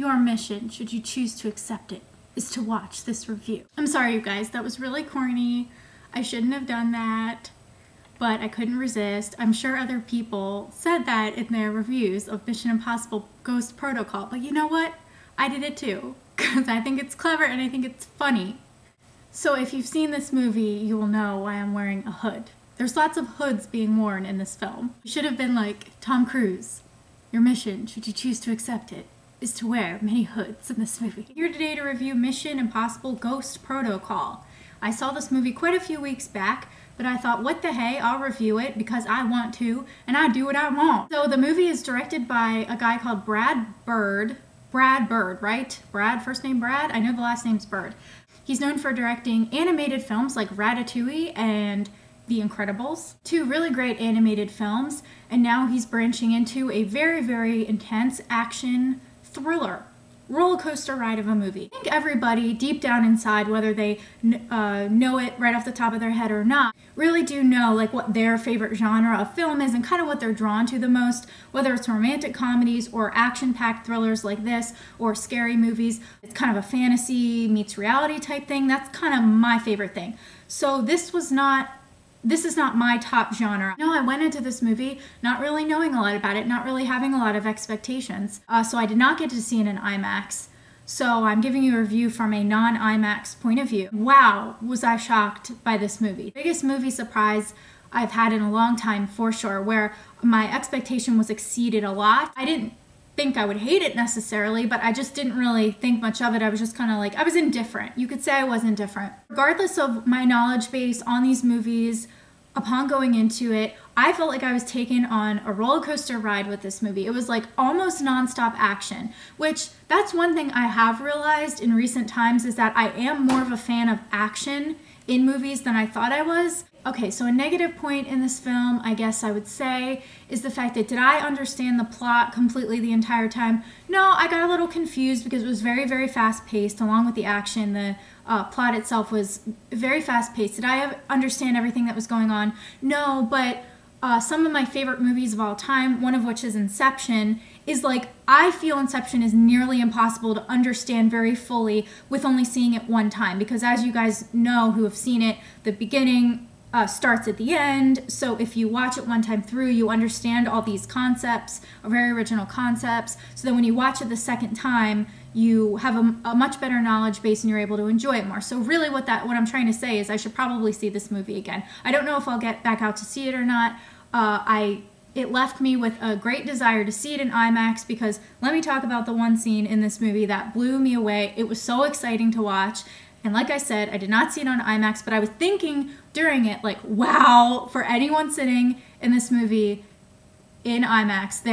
Your mission, should you choose to accept it, is to watch this review. I'm sorry, you guys, that was really corny. I shouldn't have done that, but I couldn't resist. I'm sure other people said that in their reviews of Mission Impossible Ghost Protocol, but you know what? I did it too, because I think it's clever and I think it's funny. So if you've seen this movie, you will know why I'm wearing a hood. There's lots of hoods being worn in this film. It should have been like, Tom Cruise, your mission, should you choose to accept it, is to wear many hoods in this movie. Here today to review Mission Impossible Ghost Protocol. I saw this movie quite a few weeks back, but I thought, what the hey, I'll review it because I want to, and I do what I want. So the movie is directed by a guy called Brad Bird, right? Brad, first name Brad? I know the last name's Bird. He's known for directing animated films like Ratatouille and The Incredibles, two really great animated films, and now he's branching into a very, very intense action thriller roller coaster ride of a movie. I think everybody deep down inside, whether they know it right off the top of their head or not, really do know like what their favorite genre of film is and kind of what they're drawn to the most, whether it's romantic comedies or action-packed thrillers like this or scary movies. It's kind of a fantasy meets reality type thing. That's kind of my favorite thing. So this is not my top genre. No, I went into this movie not really knowing a lot about it, not really having a lot of expectations. So I did not get to see it in IMAX. So I'm giving you a review from a non-IMAX point of view. Wow, was I shocked by this movie. Biggest movie surprise I've had in a long time for sure, where my expectation was exceeded a lot. I didn't think I would hate it necessarily, but I just didn't really think much of it. I was just kind of like, I was indifferent. You could say I was indifferent. Regardless of my knowledge base on these movies, upon going into it, I felt like I was taken on a roller coaster ride with this movie. It was like almost nonstop action, which that's one thing I have realized in recent times is that I am more of a fan of action in movies than I thought I was. Okay, so a negative point in this film, I guess I would say, is the fact that did I understand the plot completely the entire time? No, I got a little confused because it was very, very fast-paced along with the action. The plot itself was very fast-paced. Did I understand everything that was going on? No, but some of my favorite movies of all time, one of which is Inception, is like, I feel Inception is nearly impossible to understand very fully with only seeing it one time. Because as you guys know who have seen it, the beginning starts at the end, so if you watch it one time through, you understand all these concepts, very original concepts, so then when you watch it the second time, you have a much better knowledge base and you're able to enjoy it more. So really what I'm trying to say is I should probably see this movie again. I don't know if I'll get back out to see it or not. It left me with a great desire to see it in IMAX because let me talk about the one scene in this movie that blew me away. It was so exciting to watch. And like I said, I did not see it on IMAX, but I was thinking during it, like, wow, for anyone sitting in this movie in IMAX,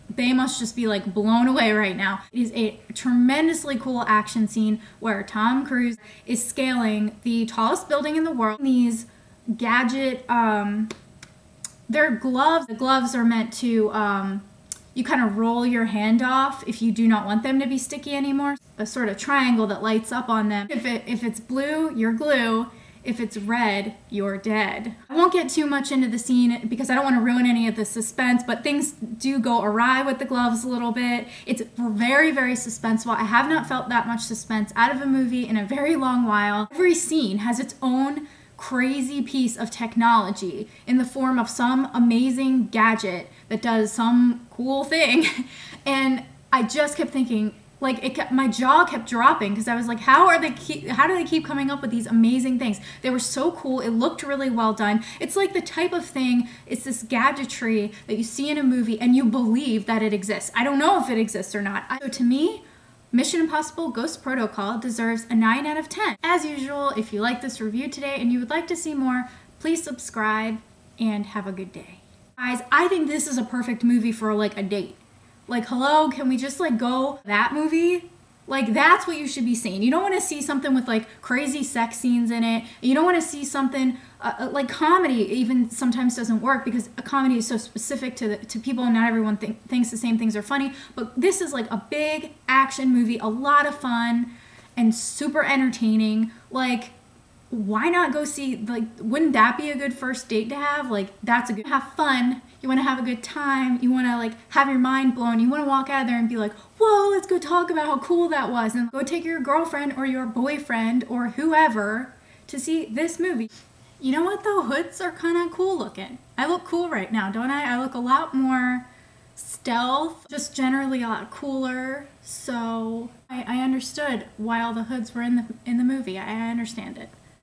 they must just be like blown away right now. It is a tremendously cool action scene where Tom Cruise is scaling the tallest building in the world. These gadget, they're gloves. The gloves are meant to, you kind of roll your hand off if you do not want them to be sticky anymore. A sort of triangle that lights up on them. If it's blue, you're glue. If it's red, you're dead. I won't get too much into the scene because I don't want to ruin any of the suspense, but things do go awry with the gloves a little bit. It's very, very suspenseful. I have not felt that much suspense out of a movie in a very long while. Every scene has its own crazy piece of technology in the form of some amazing gadget that does some cool thing. And I just kept thinking, like, my jaw kept dropping because I was like, how do they keep coming up with these amazing things? They were so cool. It looked really well done. It's like the type of thing, it's this gadgetry that you see in a movie and you believe that it exists. I don't know if it exists or not. So to me, Mission Impossible Ghost Protocol deserves a 9 out of 10. As usual, if you like this review today and you would like to see more, please subscribe and have a good day. Guys, I think this is a perfect movie for like a date. Like, hello, can we just like go that movie? Like, that's what you should be seeing. You don't want to see something with like crazy sex scenes in it. You don't want to see something like comedy even sometimes doesn't work because a comedy is so specific to people and not everyone thinks the same things are funny. But this is like a big action movie, a lot of fun and super entertaining. Like, why not go see, like, wouldn't that be a good first date to have? Like, that's a good, have fun. you want to have a good time, you want to like have your mind blown, you want to walk out of there and be like, whoa, let's go talk about how cool that was, and go take your girlfriend or your boyfriend or whoever to see this movie. You know what though? Hoods are kind of cool looking. I look cool right now, don't I? I look a lot more stealth, just generally a lot cooler. So I understood why all the hoods were in the movie. I understand it.